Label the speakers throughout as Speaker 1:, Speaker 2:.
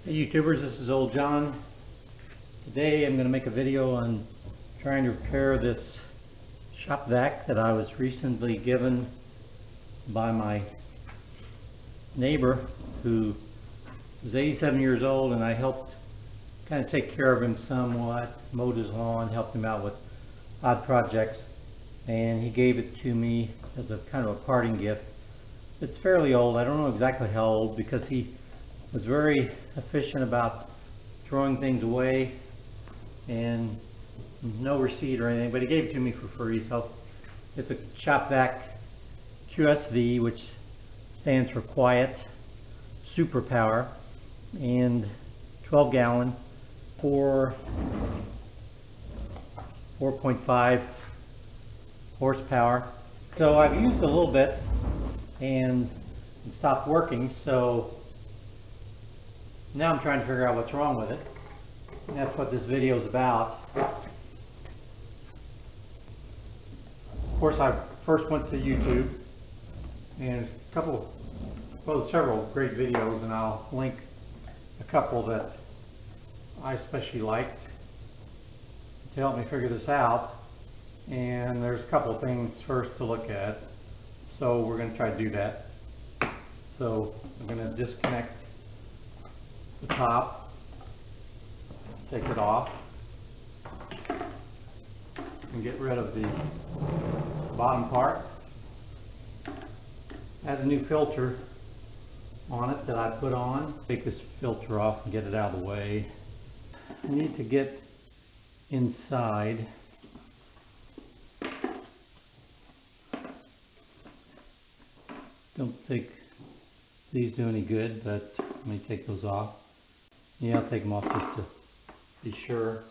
Speaker 1: Hey YouTubers, this is Old John. Today I'm going to make a video on trying to repair this Shop Vac that I was recently given by my neighbor who was 87 years old, and I helped kind of take care of him somewhat, mowed his lawn, helped him out with odd projects, and he gave it to me as a kind of a parting gift. It's fairly old. I don't know exactly how old because he was very efficient about throwing things away, and no receipt or anything, but he gave it to me for free. So it's a Shop Vac QSV, which stands for Quiet Superpower, and 12 gallon, 4.5 horsepower. So I've used a little bit and it stopped working, so now I'm trying to figure out what's wrong with it. And that's what this video is about. Of course, I first went to YouTube, and several great videos, and I'll link a couple that I especially liked to help me figure this out. And there's a couple of things first to look at, so we're going to try to do that. So I'm going to disconnect the top, take it off, and get rid of the bottom part. It has a new filter on it that I put on. Take this filter off and get it out of the way. I need to get inside. Don't think these do any good, but let me take those off. Yeah, I'll take them off just to be sure.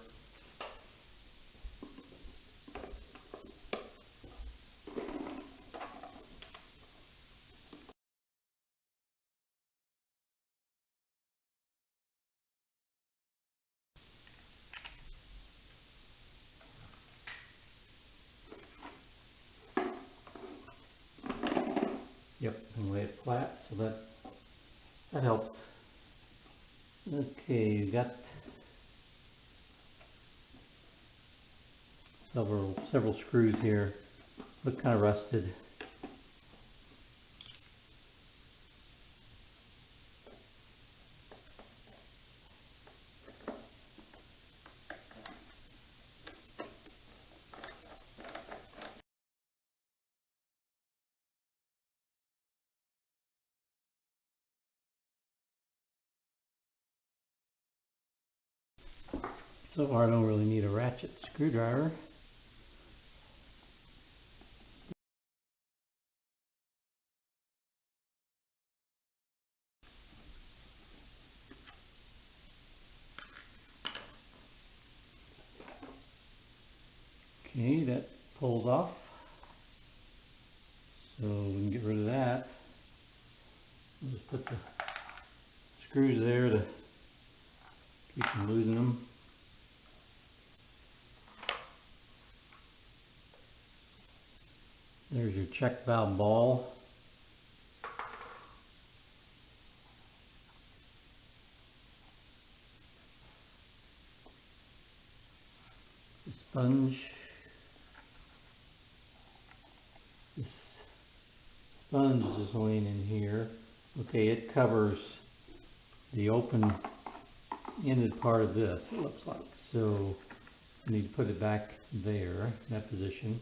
Speaker 1: Yep, and lay it flat, so that helps. Okay, you got several screws here. Look kind of rusted. So far I don't really need a ratchet screwdriver. Okay, that pulls off. So we can get rid of that. I'll just put the screws there to keep from losing them. There's your check valve ball. The sponge. This sponge is laying in here. Okay, it covers the open-ended part of this, it looks like. So I need to put it back there, in that position.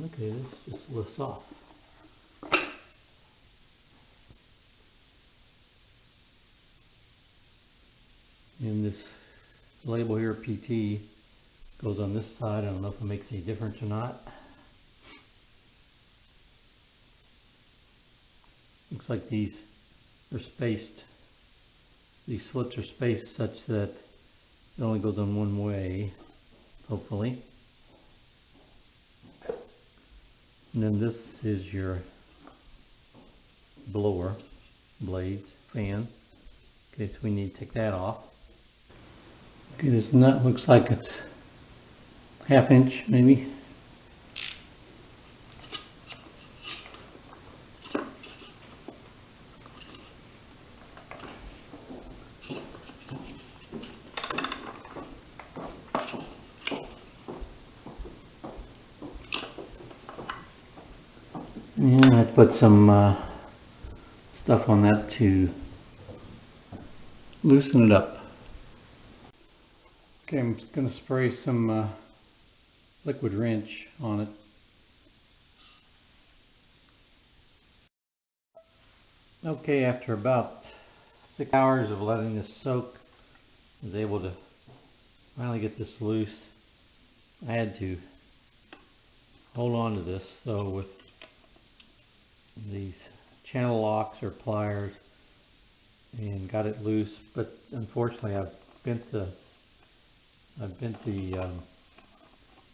Speaker 1: Okay, this just lifts off. And this label here, PT, goes on this side. I don't know if it makes any difference or not. Looks like these are spaced. These slits are spaced such that it only goes on one way, hopefully. And then this is your blower blades, fan. Okay, so we need to take that off. Okay, this nut looks like it's ½ inch maybe. And I put some stuff on that to loosen it up. Okay, I'm going to spray some liquid wrench on it. Okay, after about 6 hours of letting this soak, I was able to finally get this loose. I had to hold on to this though with these channel locks or pliers and got it loose, but unfortunately I've bent the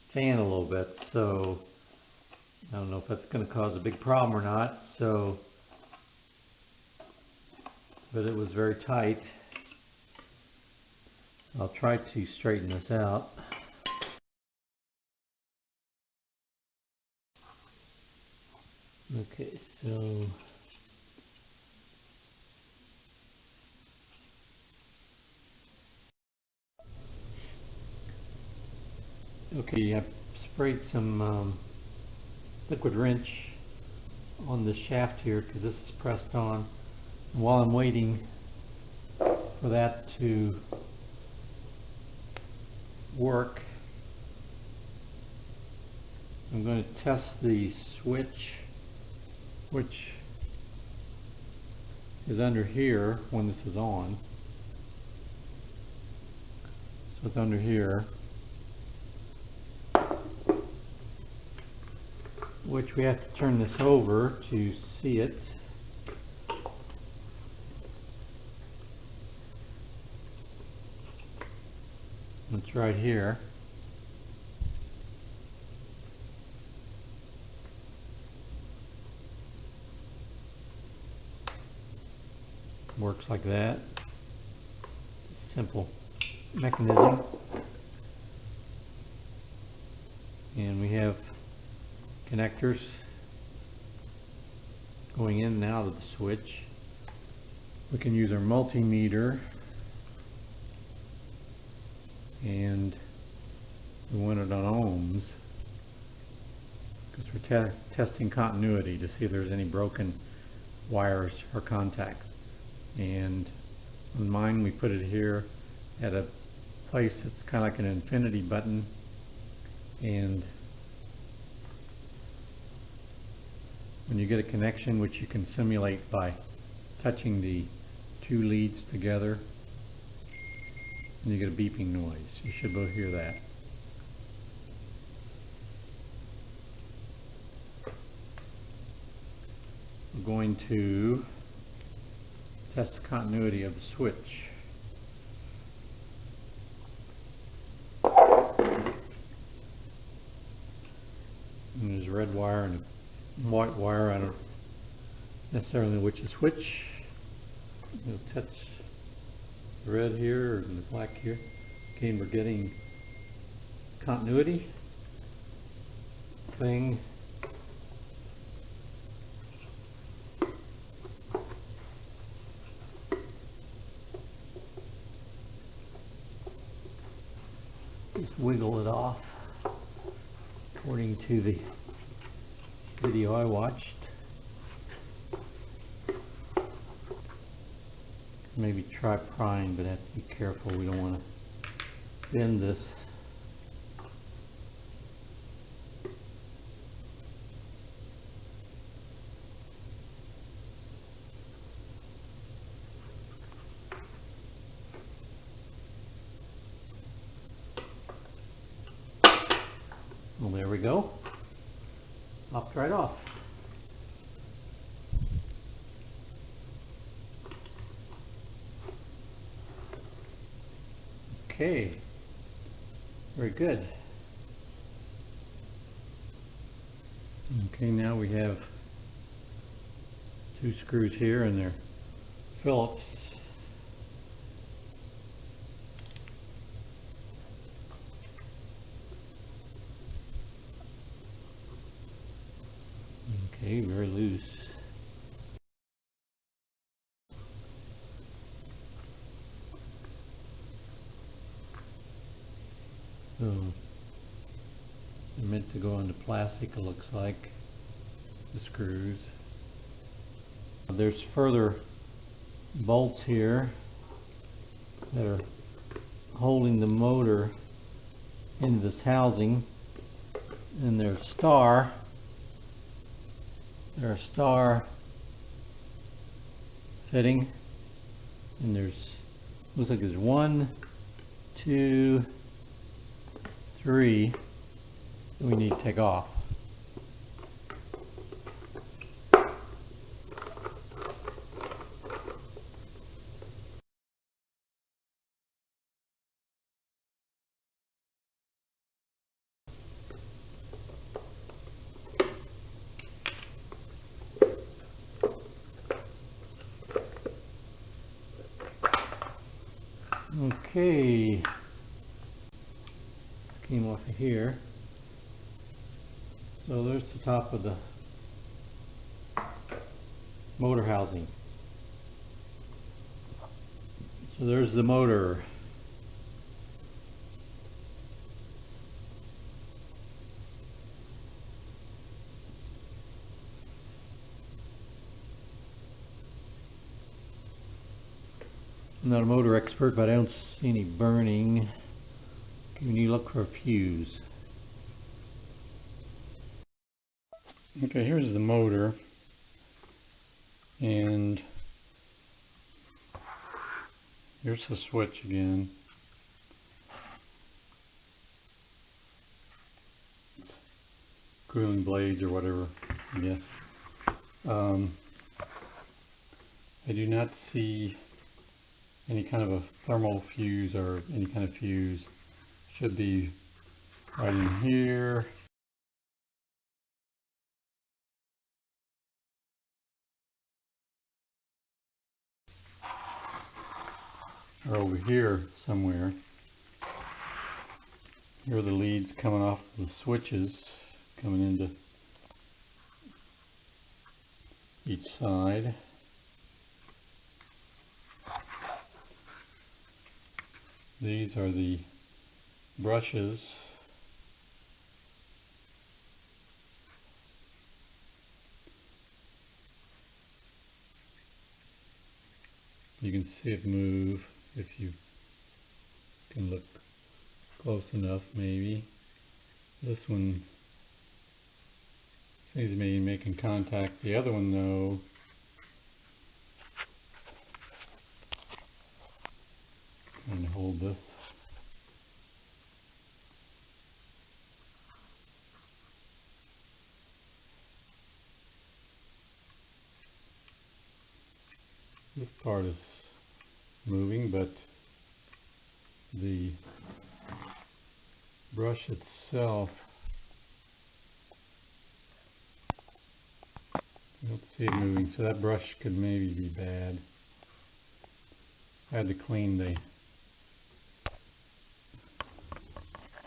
Speaker 1: fan a little bit, so I don't know if that's going to cause a big problem or not. So, but it was very tight. I'll try to straighten this out. Okay, so okay, I've sprayed some liquid wrench on the shaft here because this is pressed on. And while I'm waiting for that to work, I'm going to test the switch, which is under here when this is on. So it's under here, which we have to turn this over to see it. It's right here. Works like that. Simple mechanism. And we have connectors going in and out of the switch. We can use our multimeter, and we want it on ohms because we're testing continuity to see if there's any broken wires or contacts. And on mine we put it here at a place that's kind of like an infinity button, and when you get a connection, which you can simulate by touching the two leads together, and you get a beeping noise. You should both hear that. We're going to test the continuity of the switch. And there's a red wire and a white wire. I don't necessarily know which is which. We'll touch the red here and the black here. Okay, and we're getting continuity thing. Just wiggle it off according to the video I watched. Maybe try prying, but have to be careful. We don't want to bend this. Well, there we go. Popped right off. Okay, very good. Okay, now we have two screws here and they're Phillips. Okay, very loose. So they're meant to go into plastic, it looks like. the screws. There's further bolts here that are holding the motor into this housing, and there's a star fitting, and looks like there's 1, 2, 3 that we need to take off. Okay, came off of here. So there's the top of the motor housing. So there's the motor. I'm not a motor expert, but I don't see any burning. Can you look for a fuse? Okay, here's the motor, and here's the switch again. Cooling blades or whatever, I guess. I do not see any kind of a thermal fuse or any kind of fuse. Should be right in here. Or over here somewhere. Here are the leads coming off the switches, coming into each side. These are the brushes. You can see it move if you can look close enough, maybe. This one seems to be making contact. The other one, though, trying to hold this. This part is moving, but the brush itself, I don't see it moving, so that brush could maybe be bad. I had to clean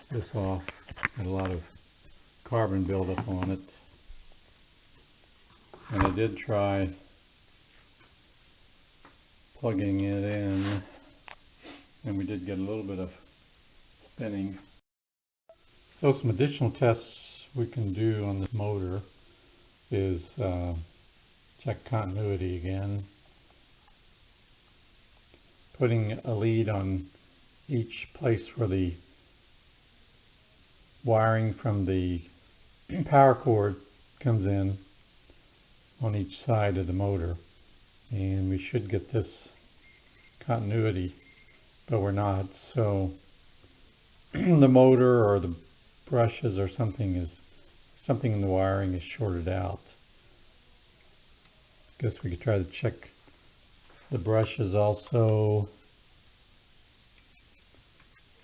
Speaker 1: this off. Had a lot of carbon buildup on it, and I did try plugging it in, and we did get a little bit of spinning. So some additional tests we can do on this motor is check continuity again, putting a lead on each place where the wiring from the power cord comes in on each side of the motor, and we should get this continuity, but we're not. So the motor or the brushes or something in the wiring is shorted out. Guess we could try to check the brushes also.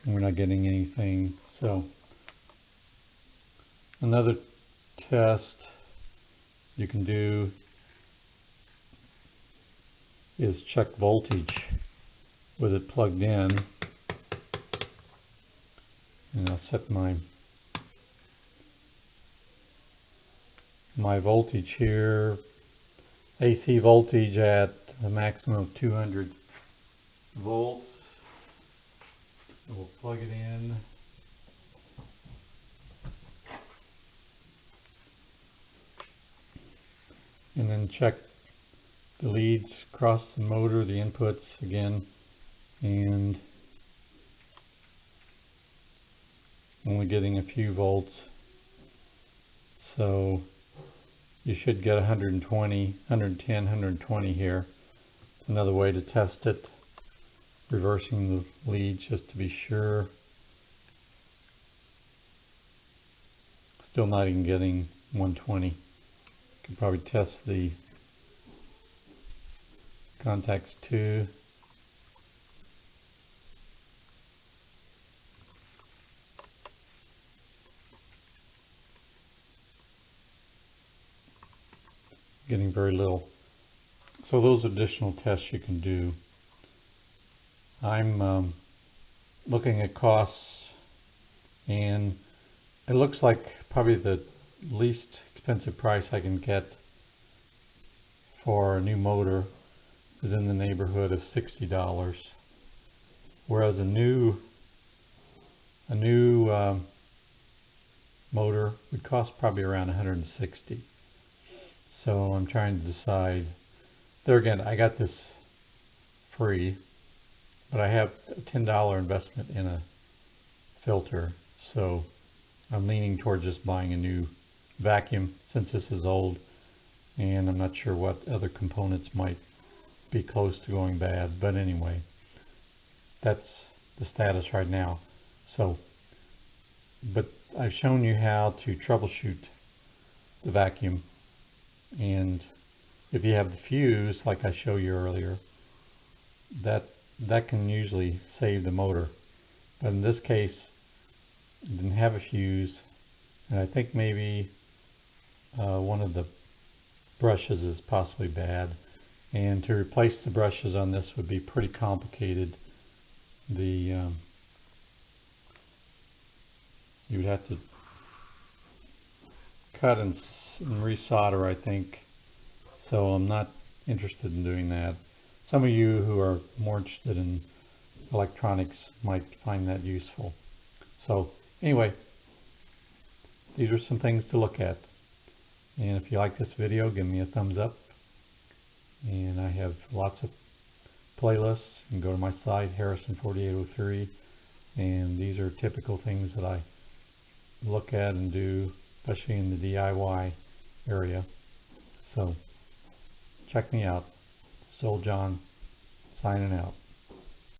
Speaker 1: We're not getting anything. So another test you can do is check voltage with it plugged in. And I'll set my voltage here, AC voltage at a maximum of 200 volts. We'll plug it in. and then check the leads across the motor, the inputs again, and only getting a few volts. So you should get 120, 110, 120 here. It's another way to test it, reversing the leads just to be sure. Still not even getting 120. Could probably test the contacts too. Getting very little. So those additional tests you can do. I'm looking at costs, and it looks like probably the least expensive price I can get for a new motor is in the neighborhood of $60, whereas a new motor would cost probably around 160. So I'm trying to decide. There again, I got this free, but I have a $10 investment in a filter, so I'm leaning towards just buying a new vacuum since this is old, and I'm not sure what other components might be close to going bad. But anyway, that's the status right now. So, but I've shown you how to troubleshoot the vacuum, and if you have the fuse like I showed you earlier, that can usually save the motor. But in this case, it didn't have a fuse, and I think maybe one of the brushes is possibly bad, and to replace the brushes on this would be pretty complicated. You would have to cut and resolder, I think, so I'm not interested in doing that. Some of you who are more interested in electronics might find that useful. So anyway, these are some things to look at, and if you like this video, give me a thumbs up. And I have lots of playlists. You can go to my site, Harrison4803, and these are typical things that I look at and do, especially in the DIY area. So check me out. Soul John, signing out.